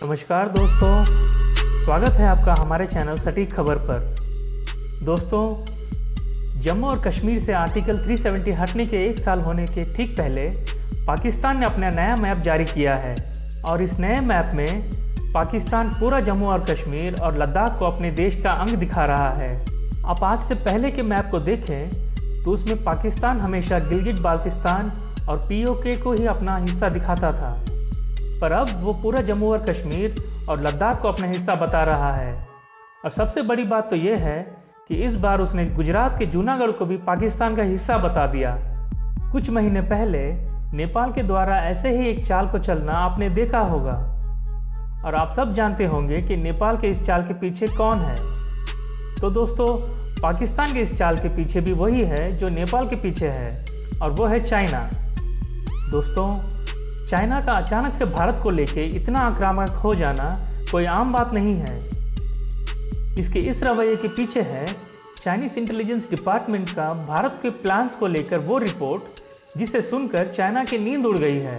नमस्कार दोस्तों, स्वागत है आपका हमारे चैनल सटीक खबर पर। दोस्तों, जम्मू और कश्मीर से आर्टिकल 370 हटने के 1 साल होने के ठीक पहले पाकिस्तान ने अपना नया मैप जारी किया है और इस नए मैप में पाकिस्तान पूरा जम्मू और कश्मीर और लद्दाख को अपने देश का अंग दिखा रहा है। आप आज से पहले के मैप को देखें तो उसमें पाकिस्तान हमेशा गिलगिट बाल्टिस्तान और पीओके को ही अपना हिस्सा दिखाता था, पर अब वो पूरा जम्मू और कश्मीर और लद्दाख को अपना हिस्सा बता रहा है। और सबसे बड़ी बात तो ये है कि इस बार उसने गुजरात के जूनागढ़ को भी पाकिस्तान का हिस्सा बता दिया। कुछ महीने पहले नेपाल के द्वारा ऐसे ही एक चाल को चलना आपने देखा होगा और आप सब जानते होंगे कि नेपाल के इस चाल के पीछे कौन है। तो दोस्तों, पाकिस्तान के इस चाल के पीछे भी वही है जो नेपाल के पीछे है, और वो है चाइना। दोस्तों, चाइना का अचानक से भारत को लेके इतना आक्रामक हो जाना कोई आम बात नहीं है। इसके इस रवैये के पीछे है चाइनीज इंटेलिजेंस डिपार्टमेंट का भारत के प्लान्स को लेकर वो रिपोर्ट जिसे सुनकर चाइना की नींद उड़ गई है।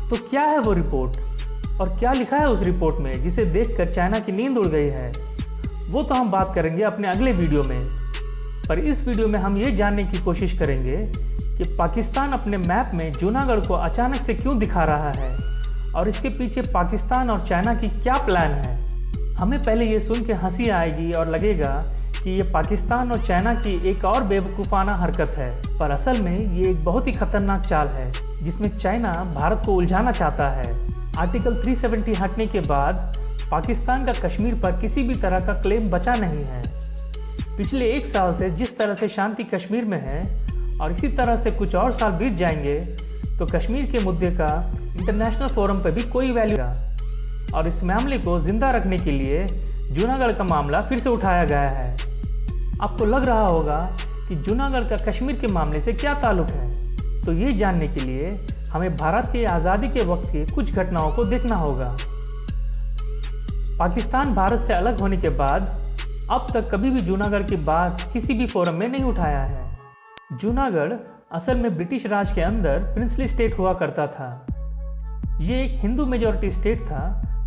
तो क्या है वो रिपोर्ट और क्या लिखा है उस रिपोर्ट में जिसे देखकर चाइना की नींद उड़ गई है, वो तो हम बात करेंगे अपने अगले वीडियो में। पर इस वीडियो में हम ये जानने की कोशिश करेंगे कि पाकिस्तान अपने मैप में जूनागढ़ को अचानक से क्यों दिखा रहा है और इसके पीछे पाकिस्तान और चाइना की क्या प्लान है। हमें पहले ये सुन के हंसी आएगी और लगेगा कि ये पाकिस्तान और चाइना की एक और बेवकूफ़ाना हरकत है, पर असल में ये एक बहुत ही खतरनाक चाल है जिसमें चाइना भारत को उलझाना चाहता है। आर्टिकल 370 हटने के बाद पाकिस्तान का कश्मीर पर किसी भी तरह का क्लेम बचा नहीं है। पिछले 1 साल से जिस तरह से शांति कश्मीर में है और इसी तरह से कुछ और साल बीत जाएंगे तो कश्मीर के मुद्दे का इंटरनेशनल फोरम पर भी कोई वैल्यू नहीं। और इस मामले को जिंदा रखने के लिए जूनागढ़ का मामला फिर से उठाया गया है। आपको लग रहा होगा कि जूनागढ़ का कश्मीर के मामले से क्या ताल्लुक है, तो ये जानने के लिए हमें भारत की आज़ादी के वक्त की कुछ घटनाओं को देखना होगा। पाकिस्तान भारत से अलग होने के बाद अब तक कभी भी जूनागढ़ की बात किसी भी फोरम में नहीं उठाया है। जूनागढ़ असल में ब्रिटिश राज के अंदर प्रिंसली स्टेट हुआ करता था। ये एक हिंदू मेजॉरिटी स्टेट था,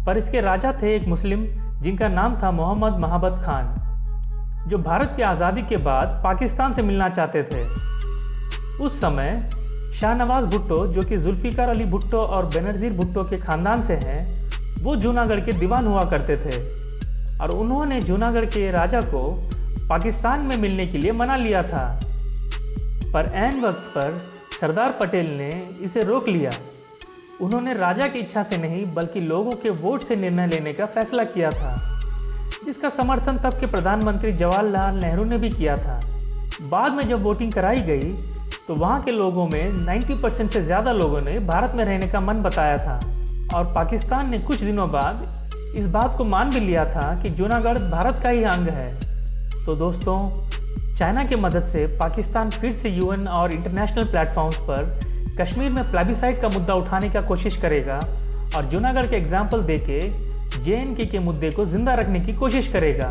पर इसके राजा थे एक मुस्लिम जिनका नाम था मोहम्मद महाबत खान, जो भारत की आज़ादी के बाद पाकिस्तान से मिलना चाहते थे। उस समय शाहनवाज भुट्टो, जो कि जुल्फिकार अली भुट्टो और बेनज़ीर भुट्टो के ख़ानदान से हैं, वो जूनागढ़ के दीवान हुआ करते थे और उन्होंने जूनागढ़ के राजा को पाकिस्तान में मिलने के लिए मना लिया था। पर ऐन वक्त पर सरदार पटेल ने इसे रोक लिया। उन्होंने राजा की इच्छा से नहीं बल्कि लोगों के वोट से निर्णय लेने का फैसला किया था, जिसका समर्थन तब के प्रधानमंत्री जवाहरलाल नेहरू ने भी किया था। बाद में जब वोटिंग कराई गई तो वहाँ के लोगों में 90% से ज़्यादा लोगों ने भारत में रहने का मन बताया था और पाकिस्तान ने कुछ दिनों बाद इस बात को मान भी लिया था कि जूनागढ़ भारत का ही अंग है। तो दोस्तों, चाइना की मदद से पाकिस्तान फिर से यूएन और इंटरनेशनल प्लेटफॉर्म्स पर कश्मीर में प्लेबिसाइट का मुद्दा उठाने का कोशिश करेगा और जूनागढ़ के एग्जाम्पल देके जेएनके के मुद्दे को जिंदा रखने की कोशिश करेगा।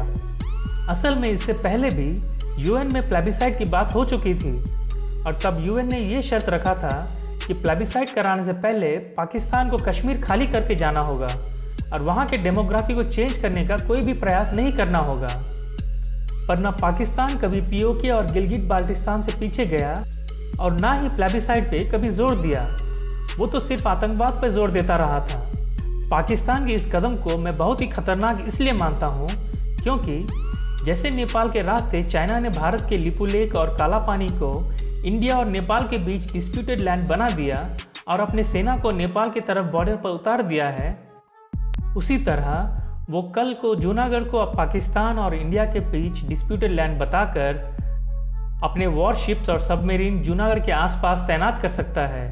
असल में इससे पहले भी यूएन में प्लेबिसाइट की बात हो चुकी थी और तब यूएन ने ये शर्त रखा था कि प्लेबिसाइट कराने से पहले पाकिस्तान को कश्मीर खाली करके जाना होगा और वहाँ के डेमोग्राफी को चेंज करने का कोई भी प्रयास नहीं करना होगा। पर न पाकिस्तान कभी पीओके और गिलगिट बाल्टिस्तान से पीछे गया और ना ही प्लेबिसाइट पे कभी जोर दिया। वो तो सिर्फ आतंकवाद पे जोर देता रहा था। पाकिस्तान के इस कदम को मैं बहुत ही खतरनाक इसलिए मानता हूँ क्योंकि जैसे नेपाल के रास्ते चाइना ने भारत के लिपू लेक और काला पानी को इंडिया और नेपाल के बीच डिस्प्यूटेड लैंड बना दिया और अपने सेना को नेपाल की तरफ बॉर्डर पर उतार दिया है, उसी तरह वो कल को जूनागढ़ को अब पाकिस्तान और इंडिया के बीच डिस्प्यूटेड लैंड बताकर अपने वॉरशिप्स और सबमरीन जूनागढ़ के आसपास तैनात कर सकता है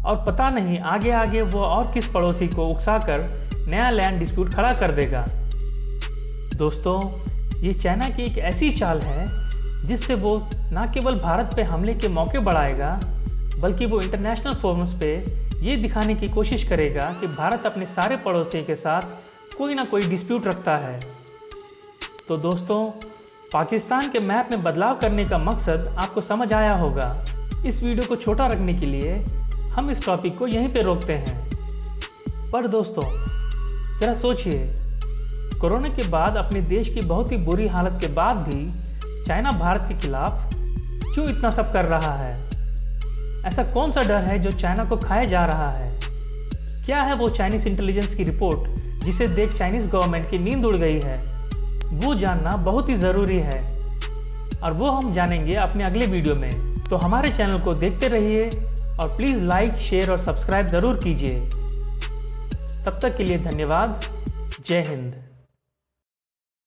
और पता नहीं आगे आगे वो और किस पड़ोसी को उकसाकर नया लैंड डिस्प्यूट खड़ा कर देगा। दोस्तों, ये चाइना की एक ऐसी चाल है जिससे वो न केवल भारत पे हमले के मौके बढ़ाएगा बल्कि वो इंटरनेशनल फोरम्स पे ये दिखाने की कोशिश करेगा कि भारत अपने सारे पड़ोसियों के साथ कोई ना कोई डिस्प्यूट रखता है। तो दोस्तों, पाकिस्तान के मैप में बदलाव करने का मकसद आपको समझ आया होगा। इस वीडियो को छोटा रखने के लिए हम इस टॉपिक को यहीं पे रोकते हैं। पर दोस्तों, जरा सोचिए, कोरोना के बाद अपने देश की बहुत ही बुरी हालत के बाद भी चाइना भारत के खिलाफ क्यों इतना सब कर रहा है? ऐसा कौन सा डर है जो चाइना को खाए जा रहा है? क्या है वो चाइनीज इंटेलिजेंस की रिपोर्ट जिसे देख चाइनीज गवर्नमेंट की नींद उड़ गई है? वो जानना बहुत ही ज़रूरी है और वो हम जानेंगे अपने अगले वीडियो में। तो हमारे चैनल को देखते रहिए और प्लीज़ लाइक, शेयर और सब्सक्राइब ज़रूर कीजिए। तब तक के लिए धन्यवाद। जय हिंद।